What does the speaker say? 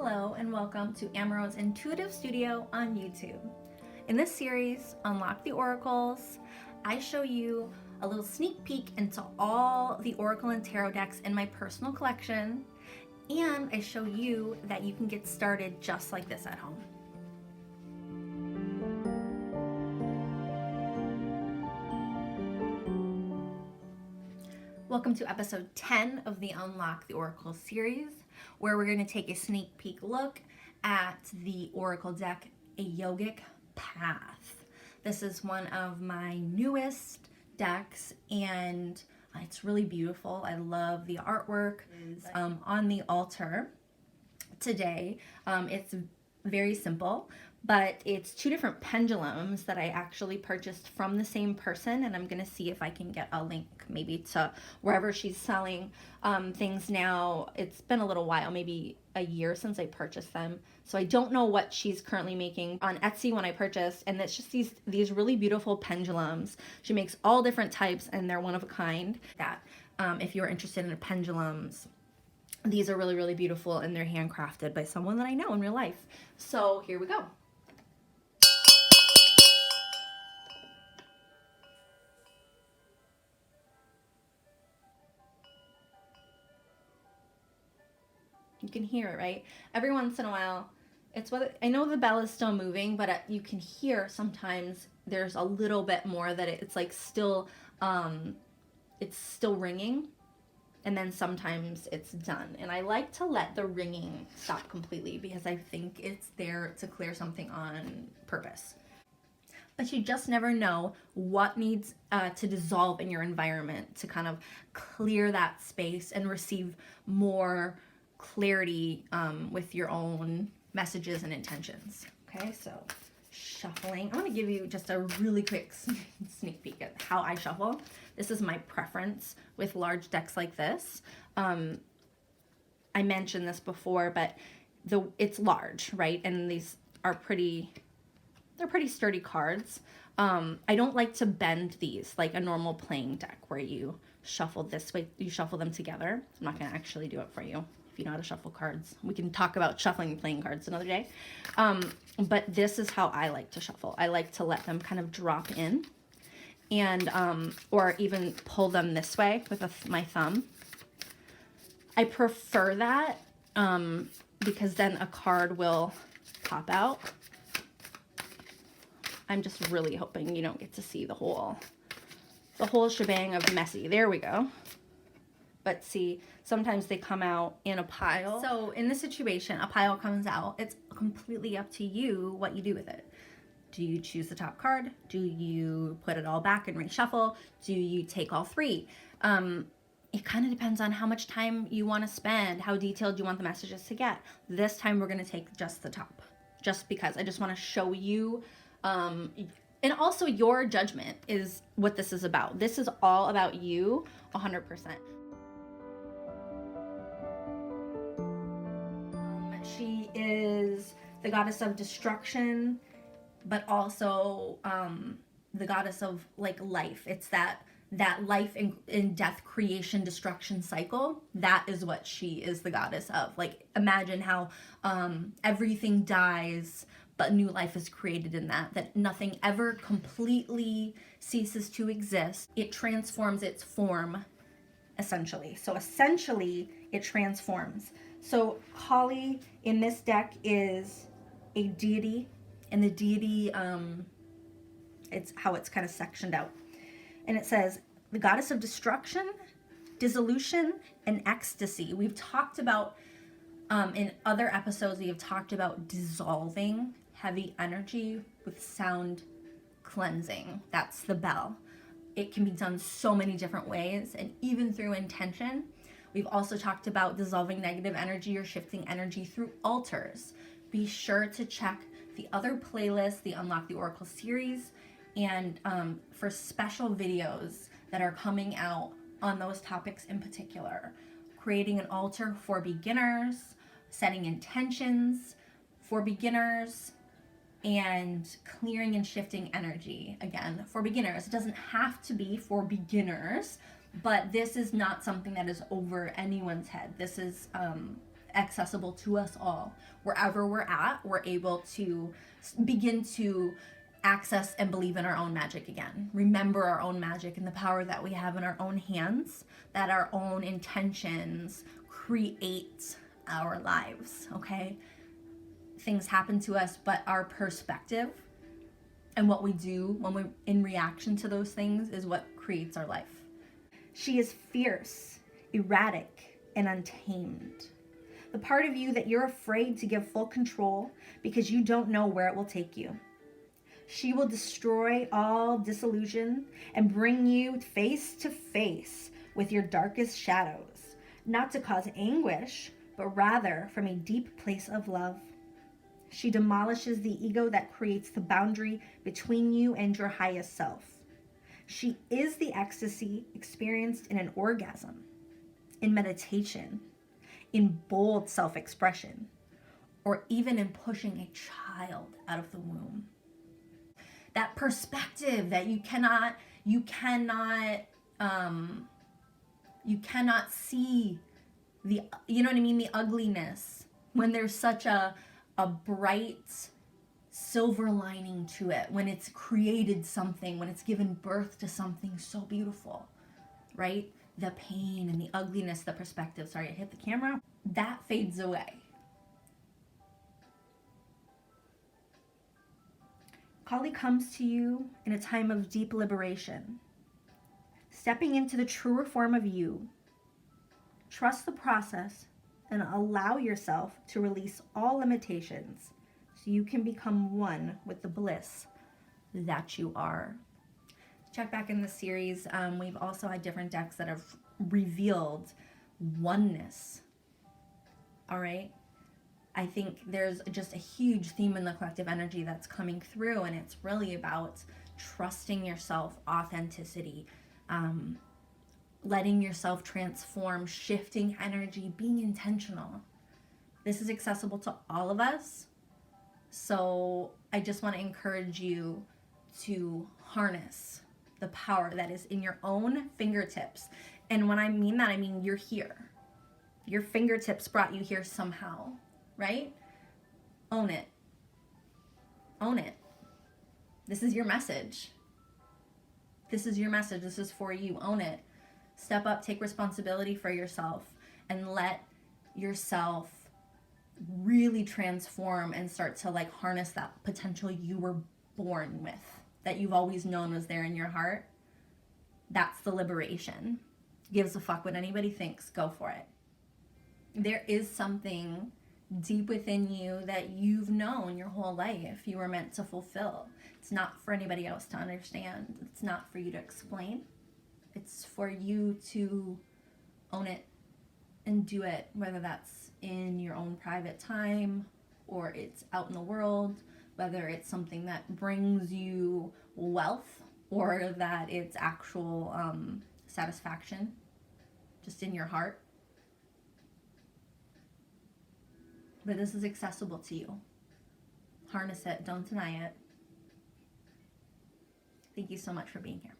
Hello and welcome to Amaro's Intuitive Studio on YouTube. In this series, Unlock the Oracles, I show you a little sneak peek into all the Oracle and Tarot decks in my personal collection, and I show you that you can get started just like this at home. Welcome to episode 10 of the Unlock the Oracle series, where we're going to take a sneak peek look at the Oracle deck, a Yogic Path. This is one of my newest decks, and it's really beautiful. I love the artwork on the altar today. It's very simple, but it's two different pendulums that I actually purchased from the same person, and I'm gonna see if I can get a link maybe to wherever she's selling things now. It's been a little while, maybe a year since I purchased them, so I don't know what she's currently making on Etsy when I purchased. And it's just these really beautiful pendulums. She makes all different types, and they're one of a kind. That if you're interested in pendulums, these are really, really beautiful, and they're handcrafted by someone that I know in real life. So here we go. You can hear it, right? Every once in a while, it's what I know the bell is still moving, but you can hear sometimes there's a little bit more that it's like still ringing. And then sometimes it's done. And I like to let the ringing stop completely because I think it's there to clear something on purpose. But you just never know what needs to dissolve in your environment to kind of clear that space and receive more clarity with your own messages and intentions. Okay, so shuffling. I want to give you just a really quick sneak peek at how I shuffle. This is my preference with large decks like this. I mentioned this before, but it's large, right? And these are they're pretty sturdy cards. I don't like to bend these like a normal playing deck where you shuffle this way, you shuffle them together. I'm not going to actually do it for you. If you know how to shuffle cards, we can talk about shuffling playing cards another day. But this is how I like to shuffle. I like to let them kind of drop in, and or even pull them this way with my thumb. I prefer that because then a card will pop out. I'm just really hoping you don't get to see the whole shebang of messy. There we go. But see, sometimes they come out in a pile. So in this situation, a pile comes out. It's completely up to you what you do with it. Do you choose the top card? Do you put it all back and reshuffle? Do you take all three? It kind of depends on how much time you want to spend, how detailed you want the messages to get. This time we're going to take just the top, just because I just want to show you, and also your judgment is what this is about. This is all about you, 100%. She is the goddess of destruction, but also the goddess of like life. It's that life and death, creation, destruction cycle. That is what she is the goddess of. Like, imagine how everything dies, but new life is created in that nothing ever completely ceases to exist. It transforms its form, essentially. So essentially, it transforms. So Kali in this deck is a deity, and the deity, it's how it's kind of sectioned out. And it says, the goddess of destruction, dissolution, and ecstasy. We've talked about, in other episodes, we have talked about dissolving heavy energy with sound cleansing. That's the bell. It can be done so many different ways, and even through intention. We've also talked about dissolving negative energy or shifting energy through altars. Be sure to check the other playlists, the Unlock the Oracle series, and for special videos that are coming out on those topics in particular. Creating an altar for beginners, setting intentions for beginners, and clearing and shifting energy, again, for beginners. It doesn't have to be for beginners, but this is not something that is over anyone's head. This is accessible to us all. Wherever we're at, we're able to begin to access and believe in our own magic again. Remember our own magic and the power that we have in our own hands, that our own intentions create our lives, okay? Things happen to us, but our perspective and what we do when we're in reaction to those things is what creates our life. She is fierce, erratic, and untamed. The part of you that you're afraid to give full control because you don't know where it will take you. She will destroy all disillusion and bring you face to face with your darkest shadows, not to cause anguish, but rather from a deep place of love. She demolishes the ego that creates the boundary between you and your highest self. She is the ecstasy experienced in an orgasm, in meditation, in bold self-expression, or even in pushing a child out of the womb. That perspective that you cannot see the, you know what I mean, the ugliness when there's such a bright silver lining to it, when it's created something, when it's given birth to something so beautiful, right? The pain and the ugliness, the perspective, sorry, I hit the camera, that fades away. Kali comes to you in a time of deep liberation, stepping into the truer form of you. Trust the process and allow yourself to release all limitations so you can become one with the bliss that you are. Check back in the series. We've also had different decks that have revealed oneness. All right. I think there's just a huge theme in the collective energy that's coming through, and it's really about trusting yourself, authenticity, letting yourself transform, shifting energy, being intentional. This is accessible to all of us. So I just want to encourage you to harness the power that is in your own fingertips. And when I mean that, I mean you're here. Your fingertips brought you here somehow, right? Own it. Own it. This is your message. This is your message. This is for you. Own it. Step up, take responsibility for yourself, and let yourself really transform and start to like harness that potential you were born with, that you've always known was there in your heart. That's the liberation. Gives a fuck what anybody thinks. Go for it. There is something deep within you that you've known your whole life you were meant to fulfill. It's not for anybody else to understand. It's not for you to explain. It's for you to own it and do it, whether that's in your own private time or it's out in the world, whether it's something that brings you wealth or that it's actual satisfaction just in your heart. But this is accessible to you. Harness it. Don't deny it. Thank you so much for being here.